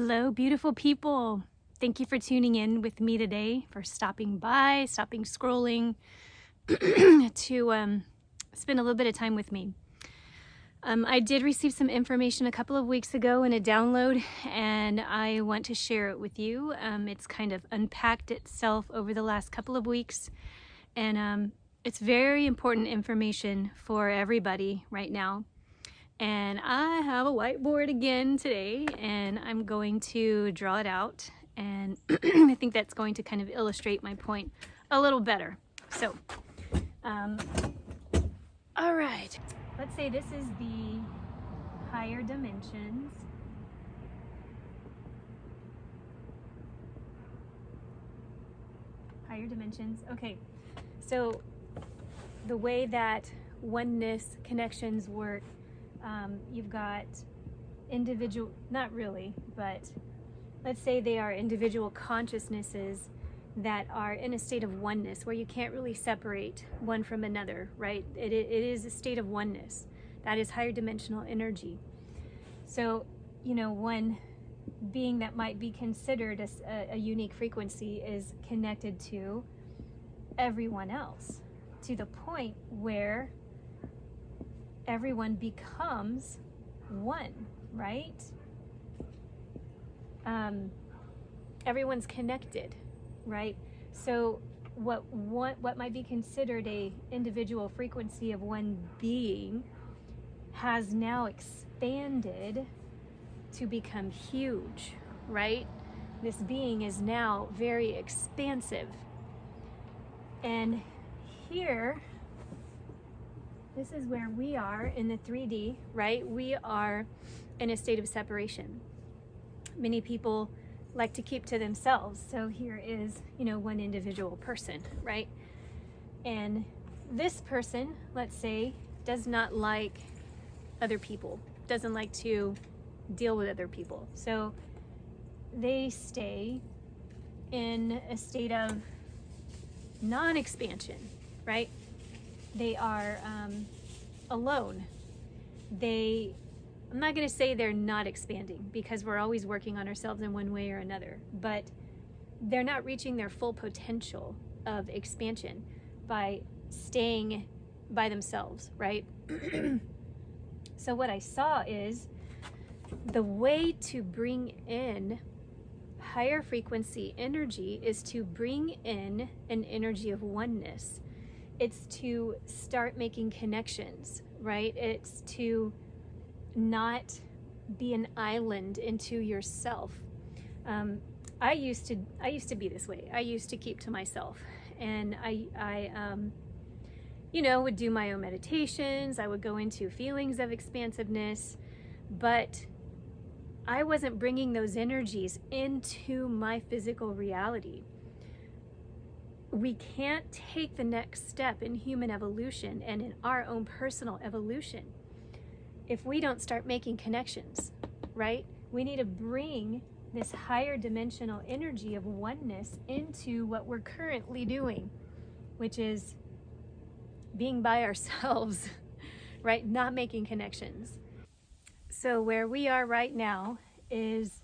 Hello, beautiful people. Thank you for tuning in with me today, for stopping by, stopping scrolling to spend a little bit of time with me. I did receive some information a couple of weeks ago in a download, and I want to share it with you. It's kind of unpacked itself over the last couple of weeks, and it's very important information for everybody right now. And I have a whiteboard again today, and I'm going to draw it out, and I think that's going to kind of illustrate my point a little better. So, all right, let's say this is the higher dimensions. Higher dimensions. Okay, so the way that oneness connections work, you've got individual, not really, but let's say they are individual consciousnesses that are in a state of oneness where you can't really separate one from another, right? It is a state of oneness. That is higher dimensional energy. So, one being that might be considered a unique frequency is connected to everyone else to the point where everyone becomes one, right? Everyone's connected, right? So what might be considered a individual frequency of one being has now expanded to become huge, right? This being is now very expansive. And here, this is where we are in the 3D, right? We are in a state of separation. Many people like to keep to themselves. So here is, one individual person, right? And this person, let's say, does not like other people, doesn't like to deal with other people. So they stay in a state of non-expansion, right? They are alone. I'm not going to say they're not expanding, because we're always working on ourselves in one way or another, but they're not reaching their full potential of expansion by staying by themselves, right? So what I saw is the way to bring in higher frequency energy is to bring in an energy of oneness. It's to start making connections, right? It's to not be an island into yourself. I used to be this way. I used to keep to myself, and I would do my own meditations. I would go into feelings of expansiveness, but I wasn't bringing those energies into my physical reality. We can't take the next step in human evolution and in our own personal evolution if we don't start making connections, right? We need to bring this higher dimensional energy of oneness into what we're currently doing, which is being by ourselves, right? Not making connections. So where we are right now is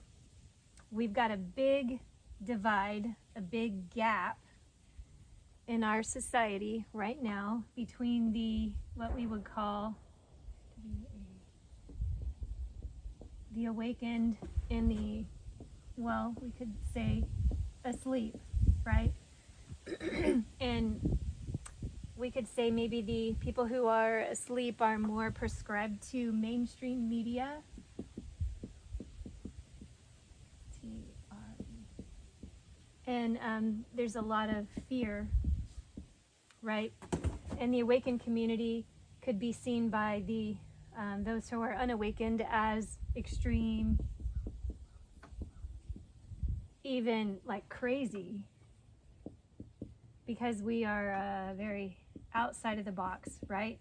we've got a big divide, a big gap in our society right now between what we would call the awakened and we could say asleep, right? And we could say maybe the people who are asleep are more prescribed to mainstream media. And there's a lot of fear, right? And the awakened community could be seen by those who are unawakened as extreme, even like crazy, because we are very outside of the box, right?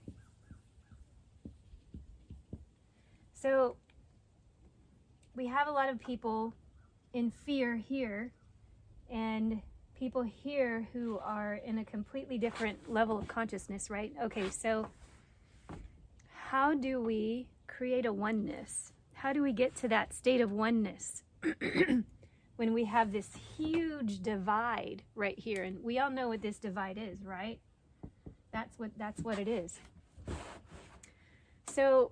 So we have a lot of people in fear here, and people here who are in a completely different level of consciousness, right? Okay, so how do we create a oneness? How do we get to that state of oneness when we have this huge divide right here, and we all know what this divide is, right? That's what it is. So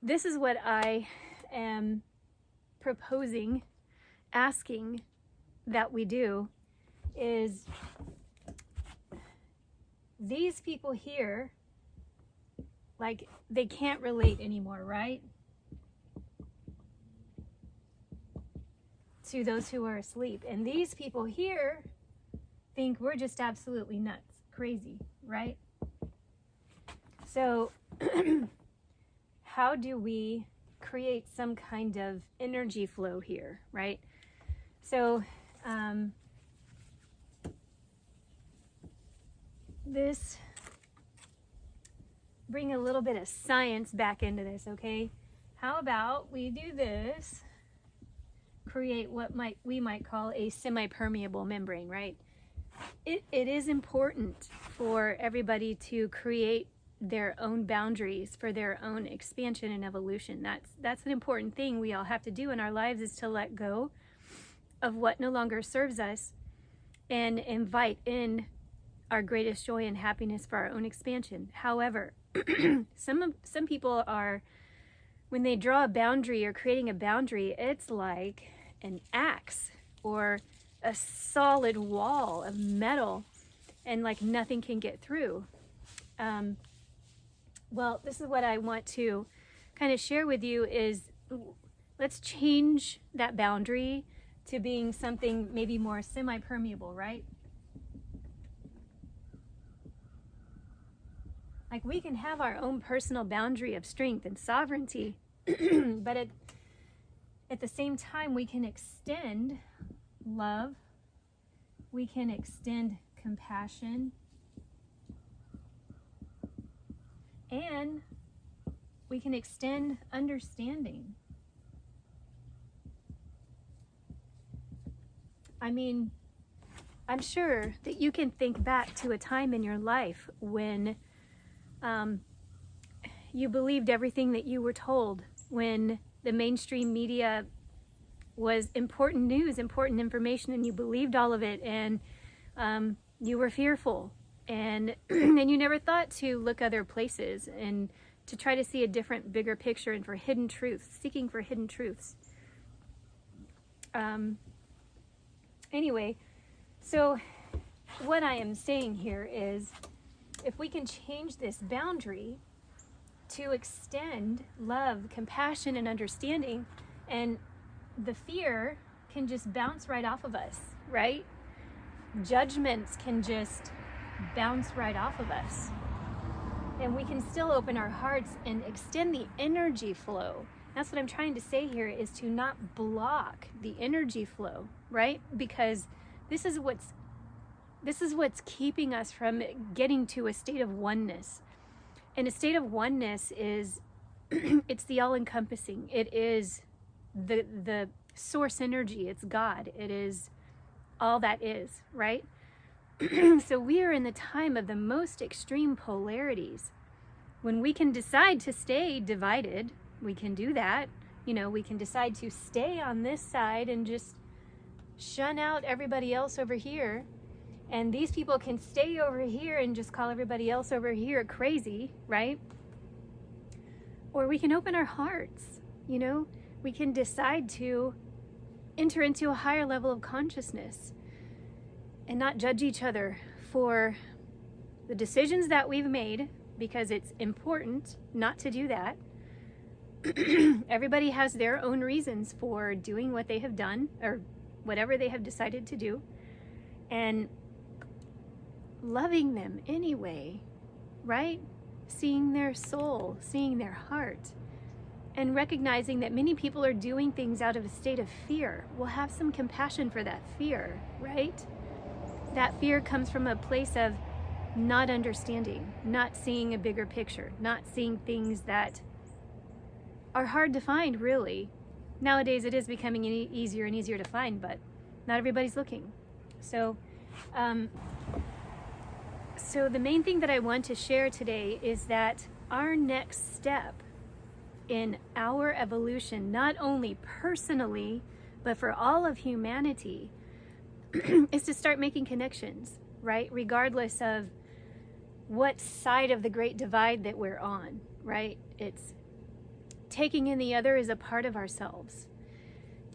this is what I am proposing, asking that we do, is these people here, like, they can't relate anymore, right? To those who are asleep. And these people here think we're just absolutely nuts, crazy, right? So how do we create some kind of energy flow here, right? So this, bring a little bit of science back into this, okay? How about we do this, create what we might call a semi-permeable membrane, right? It is important for everybody to create their own boundaries for their own expansion and evolution. That's an important thing we all have to do in our lives, is to let go of what no longer serves us and invite in our greatest joy and happiness for our own expansion. However, some people are, when they draw a boundary or creating a boundary, it's like an axe or a solid wall of metal, and like nothing can get through. Well, this is what I want to kind of share with you is, let's change that boundary to being something maybe more semi-permeable, right? Like, we can have our own personal boundary of strength and sovereignty, but at the same time, we can extend love, we can extend compassion, and we can extend understanding. I mean, I'm sure that you can think back to a time in your life when you believed everything that you were told, when the mainstream media was important news, important information, and you believed all of it, and you were fearful, and and you never thought to look other places and to try to see a different, bigger picture, and for hidden truths, seeking for hidden truths. Anyway, so what I am saying here is, if we can change this boundary to extend love, compassion, and understanding, and the fear can just bounce right off of us, right? Judgments can just bounce right off of us. And we can still open our hearts and extend the energy flow. That's what I'm trying to say here, is to not block the energy flow, right? Because this is what's keeping us from getting to a state of oneness. And a state of oneness is, it's the all-encompassing. It is the source energy. It's God. It is all that is, right? So we are in the time of the most extreme polarities. When we can decide to stay divided, we can do that. You know, we can decide to stay on this side and just shun out everybody else over here. And these people can stay over here and just call everybody else over here crazy, right? Or we can open our hearts, you know? We can decide to enter into a higher level of consciousness and not judge each other for the decisions that we've made, because it's important not to do that. Everybody has their own reasons for doing what they have done, or whatever they have decided to do, and loving them anyway, right? Seeing their soul, seeing their heart, and recognizing that many people are doing things out of a state of fear. We'll have some compassion for that fear, right? That fear comes from a place of not understanding, not seeing a bigger picture, not seeing things that are hard to find, really. Nowadays, it is becoming easier and easier to find, but not everybody's looking. So the main thing that I want to share today is that our next step in our evolution, not only personally, but for all of humanity, is to start making connections, right? Regardless of what side of the great divide that we're on, right? It's taking in the other as a part of ourselves.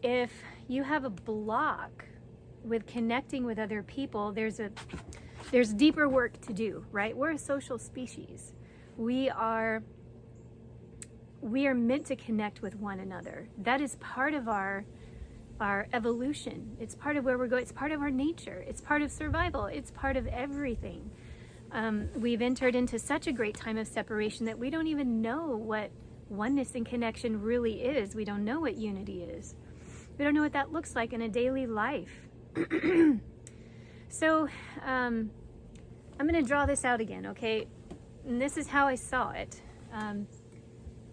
If you have a block with connecting with other people, there's deeper work to do, right? We're a social species. We are meant to connect with one another. That is part of our evolution. It's part of where we're going. It's part of our nature. It's part of survival. It's part of everything. We've entered into such a great time of separation that we don't even know what oneness and connection really is. We don't know what unity is. We don't know what that looks like in a daily life. So I'm going to draw this out again, okay? And this is how I saw it.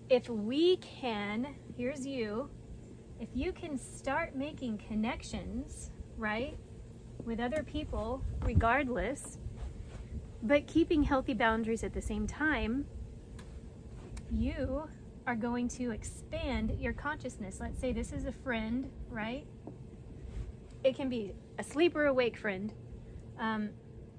If we can, here's you, if you can start making connections, right, with other people, regardless, but keeping healthy boundaries at the same time, you are going to expand your consciousness. Let's say this is a friend, right? It can be asleep or awake friend.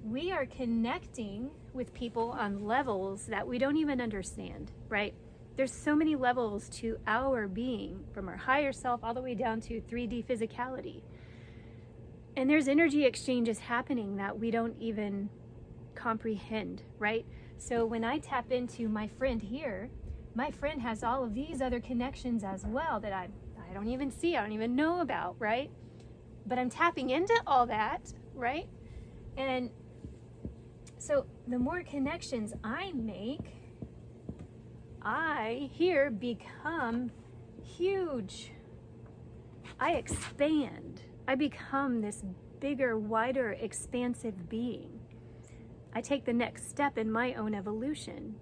We are connecting with people on levels that we don't even understand, right? There's so many levels to our being, from our higher self all the way down to 3D physicality. And there's energy exchanges happening that we don't even comprehend, right? So when I tap into my friend here, my friend has all of these other connections as well that I don't even see, I don't even know about, right? But I'm tapping into all that, right? And so the more connections I make, I here become huge. I expand. I become this bigger, wider, expansive being. I take the next step in my own evolution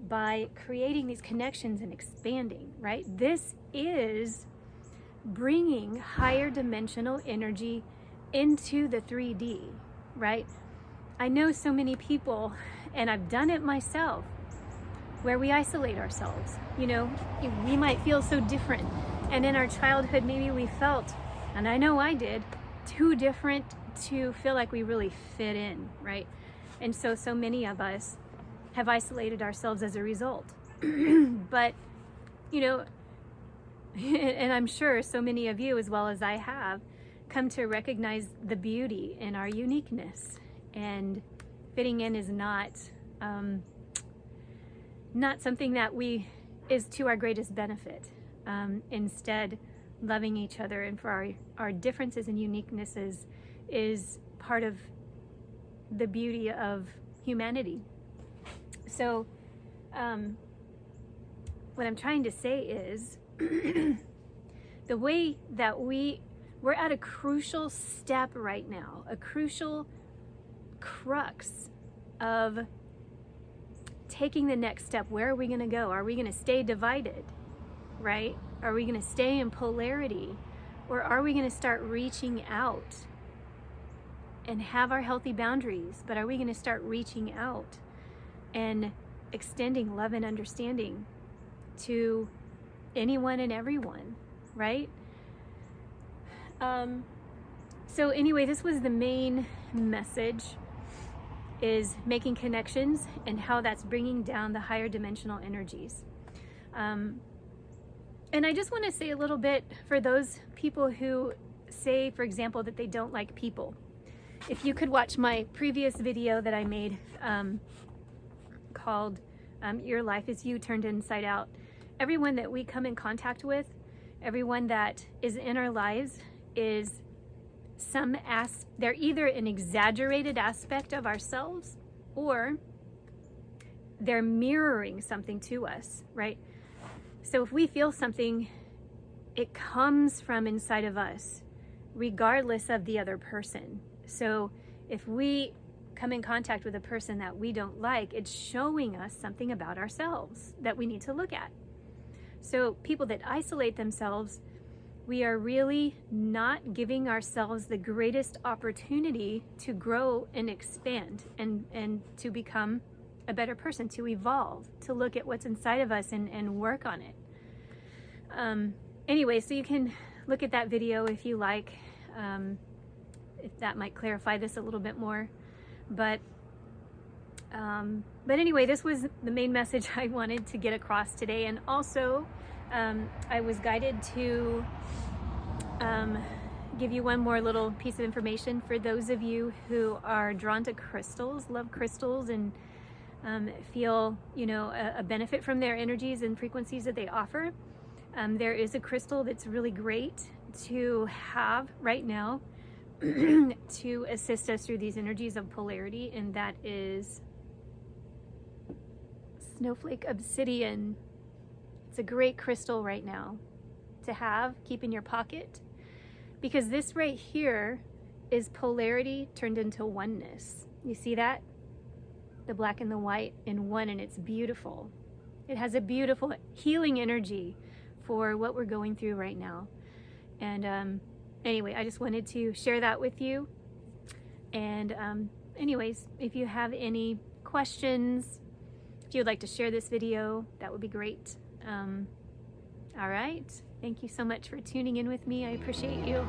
by creating these connections and expanding, right? This is bringing higher dimensional energy into the 3D, right? I know so many people, and I've done it myself, where we isolate ourselves. You know, we might feel so different. And in our childhood, maybe we felt, and I know I did, too different to feel like we really fit in, right? And so many of us have isolated ourselves as a result. But, you know, and I'm sure so many of you, as well as I have, come to recognize the beauty in our uniqueness. And fitting in is not something that is to our greatest benefit. Instead, loving each other and for our differences and uniquenesses is part of the beauty of humanity. So what I'm trying to say is the way that we're at a crucial step right now, a crucial crux of taking the next step. Where are we going to go? Are we going to stay divided, right? Are we going to stay in polarity? Or are we going to start reaching out and have our healthy boundaries? But are we going to start reaching out and extending love and understanding to anyone and everyone, right? So anyway, this was the main message, is making connections and how that's bringing down the higher dimensional energies. And I just want to say a little bit for those people who say, for example, that they don't like people. If you could watch my previous video that I made called Your Life is You Turned Inside Out, everyone that we come in contact with, everyone that is in our lives is they're either an exaggerated aspect of ourselves or they're mirroring something to us, right? So if we feel something, it comes from inside of us, regardless of the other person. So if we come in contact with a person that we don't like, it's showing us something about ourselves that we need to look at. So people that isolate themselves, we are really not giving ourselves the greatest opportunity to grow and expand and to become a better person, to evolve, to look at what's inside of us and work on it. Anyway, so you can look at that video if you like, if that might clarify this a little bit more. But anyway, this was the main message I wanted to get across today. And also, I was guided to give you one more little piece of information for those of you who are drawn to crystals, love crystals, and feel, you know, a benefit from their energies and frequencies that they offer. There is a crystal that's really great to have right now to assist us through these energies of polarity, and that is Snowflake Obsidian. It's a great crystal right now to have, keep in your pocket, because this right here is polarity turned into oneness. You see that? The black and the white in one, and it's beautiful. It has a beautiful healing energy for what we're going through right now. And anyway, I just wanted to share that with you. And anyways, if you have any questions, if you would like to share this video, that would be great. All right. Thank you so much for tuning in with me. I appreciate you.